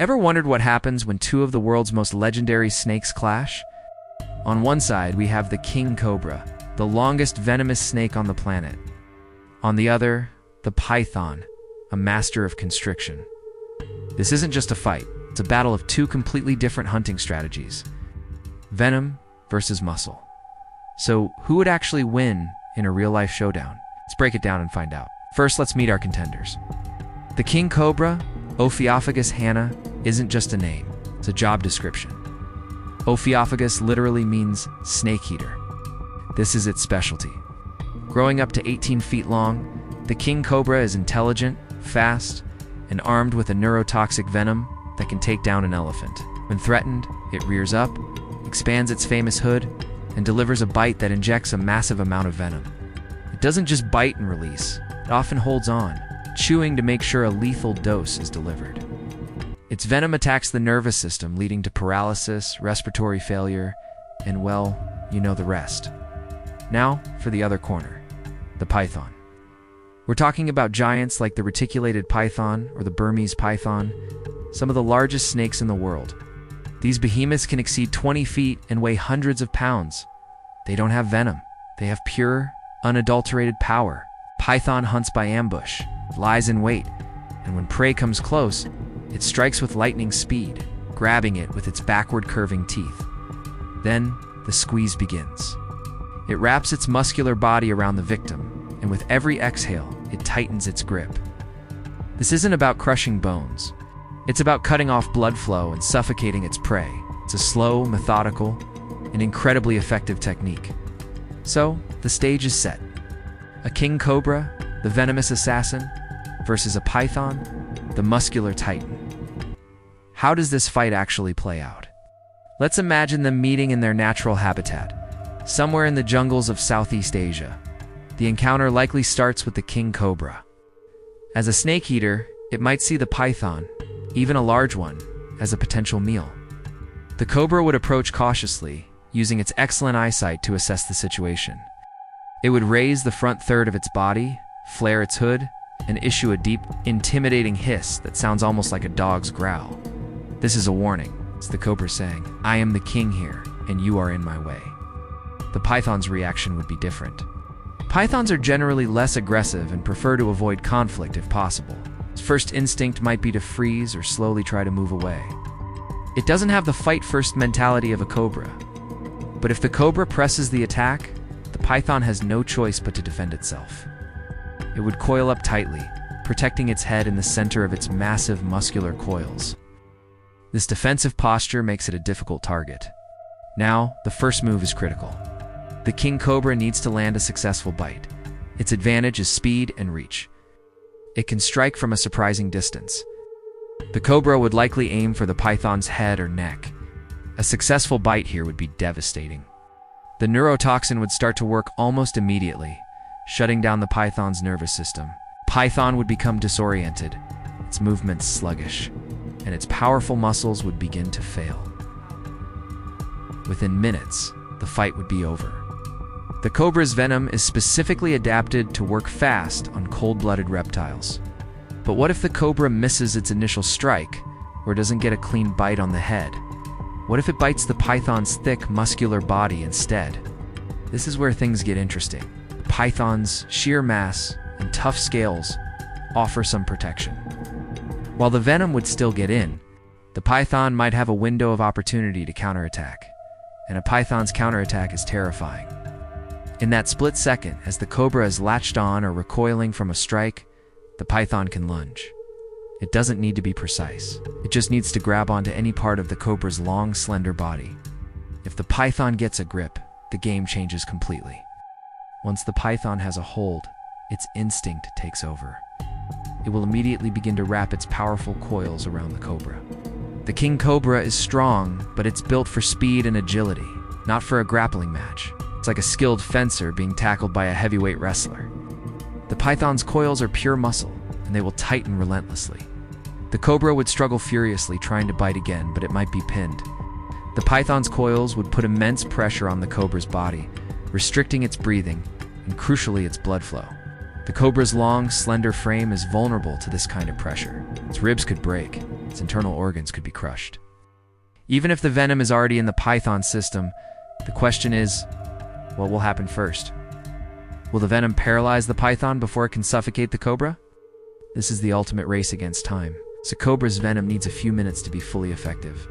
Ever wondered what happens when two of the world's most legendary snakes clash? On one side, we have the KingCobra, the longest venomous snake on the planet. On the other, the python, a master of constriction. This isn't just a fight, it's a battle of two completely different hunting strategies. Venom versus muscle. So, who would actually win in a real-life showdown? Let's break it down and find out. First, let's meet our contenders. The KingCobra, Ophiophagus hanna, isn't just a name, it's a job description. Ophiophagus literally means snake eater. This is its specialty. Growing up to 18 feet long, the KingCobra is intelligent, fast, and armed with a neurotoxic venom that can take down an elephant. When threatened, it rears up, expands its famous hood, and delivers a bite that injects a massive amount of venom. It doesn't just bite and release, it often holds on, chewing to make sure a lethal dose is delivered. Its venom attacks the nervous system, leading to paralysis, respiratory failure, and well, you know the rest. Now, for the other corner, the python. We're talking about giants like the reticulated python or the Burmese python, some of the largest snakes in the world. These behemoths can exceed 20 feet and weigh hundreds of pounds. They don't have venom. They have pure, unadulterated power. Python hunts by ambush, lies in wait, and when prey comes close, it strikes with lightning speed, grabbing it with its backward curving teeth. Then, the squeeze begins. It wraps its muscular body around the victim, and with every exhale, it tightens its grip. This isn't about crushing bones. It's about cutting off blood flow and suffocating its prey. It's a slow, methodical, and incredibly effective technique. So, the stage is set. A KingCobra, the venomous assassin, versus a python, the muscular titan. How does this fight actually play out? Let's imagine them meeting in their natural habitat, somewhere in the jungles of Southeast Asia. The encounter likely starts with the KingCobra. As a snake eater, it might see the python, even a large one, as a potential meal. The cobra would approach cautiously, using its excellent eyesight to assess the situation. It would raise the front third of its body, flare its hood, and issue a deep, intimidating hiss that sounds almost like a dog's growl. This is a warning. It's the cobra saying, "I am the king here, and you are in my way." The python's reaction would be different. Pythons are generally less aggressive and prefer to avoid conflict if possible. Its first instinct might be to freeze or slowly try to move away. It doesn't have the fight-first mentality of a cobra. But if the cobra presses the attack, the python has no choice but to defend itself. It would coil up tightly, protecting its head in the center of its massive muscular coils. This defensive posture makes it a difficult target. Now, the first move is critical. The KingCobra needs to land a successful bite. Its advantage is speed and reach. It can strike from a surprising distance. The cobra would likely aim for the python's head or neck. A successful bite here would be devastating. The neurotoxin would start to work almost immediately, shutting down the python's nervous system. Python would become disoriented, its movements sluggish, and its powerful muscles would begin to fail. Within minutes, the fight would be over. The cobra's venom is specifically adapted to work fast on cold-blooded reptiles. But what if the cobra misses its initial strike, or doesn't get a clean bite on the head? What if it bites the python's thick, muscular body instead? This is where things get interesting. The python's sheer mass and tough scales offer some protection. While the venom would still get in, the python might have a window of opportunity to counterattack. And a python's counterattack is terrifying. In that split second, as the cobra is latched on or recoiling from a strike, the python can lunge. It doesn't need to be precise. It just needs to grab onto any part of the cobra's long, slender body. If the python gets a grip, the game changes completely. Once the python has a hold, its instinct takes over. It will immediately begin to wrap its powerful coils around the cobra. The KingCobra is strong, but it's built for speed and agility, not for a grappling match. It's like a skilled fencer being tackled by a heavyweight wrestler. The python's coils are pure muscle, and they will tighten relentlessly. The cobra would struggle furiously trying to bite again, but it might be pinned. The python's coils would put immense pressure on the cobra's body, restricting its breathing, and crucially its blood flow. The cobra's long, slender frame is vulnerable to this kind of pressure. Its ribs could break, its internal organs could be crushed. Even if the venom is already in the python system, the question is, what will happen first? Will the venom paralyze the python before it can suffocate the cobra? This is the ultimate race against time, so cobra's venom needs a few minutes to be fully effective.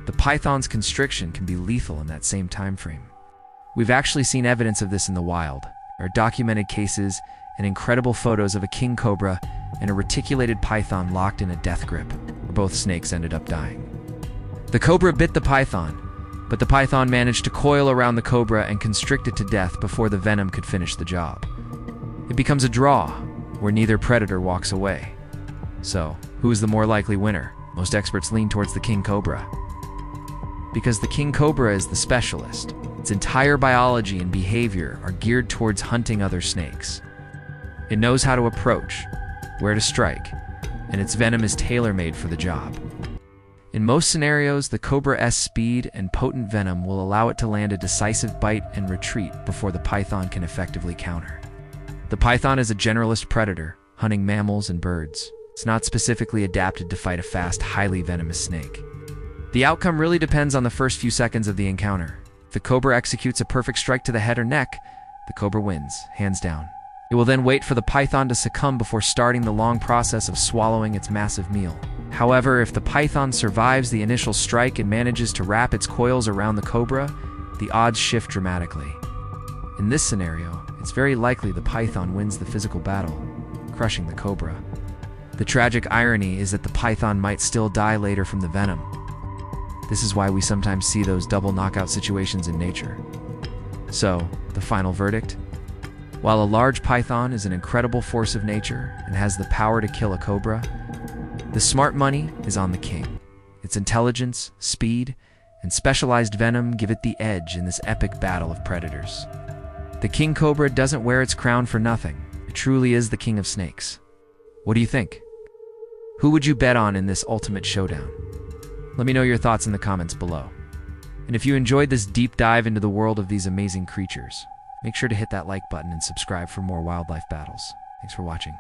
The python's constriction can be lethal in that same time frame. We've actually seen evidence of this in the wild. There are documented cases and incredible photos of a king cobra and a reticulated python locked in a death grip, where both snakes ended up dying. The cobra bit the python, but the python managed to coil around the cobra and constrict it to death before the venom could finish the job. It becomes a draw, where neither predator walks away. So, who is the more likely winner? Most experts lean towards the king cobra. Because the king cobra is the specialist, its entire biology and behavior are geared towards hunting other snakes. It knows how to approach, where to strike, and its venom is tailor-made for the job. In most scenarios, the cobra's speed and potent venom will allow it to land a decisive bite and retreat before the python can effectively counter. The python is a generalist predator, hunting mammals and birds. It's not specifically adapted to fight a fast, highly venomous snake. The outcome really depends on the first few seconds of the encounter. If the cobra executes a perfect strike to the head or neck, the cobra wins, hands down. It will then wait for the python to succumb before starting the long process of swallowing its massive meal. However, if the python survives the initial strike and manages to wrap its coils around the cobra, the odds shift dramatically. In this scenario, it's very likely the python wins the physical battle, crushing the cobra. The tragic irony is that the python might still die later from the venom. This is why we sometimes see those double knockout situations in nature. So, the final verdict? While a large python is an incredible force of nature and has the power to kill a cobra, the smart money is on the king. Its intelligence, speed, and specialized venom give it the edge in this epic battle of predators. The king cobra doesn't wear its crown for nothing. It truly is the king of snakes. What do you think? Who would you bet on in this ultimate showdown? Let me know your thoughts in the comments below. And if you enjoyed this deep dive into the world of these amazing creatures, make sure to hit that like button and subscribe for more wildlife battles. Thanks for watching.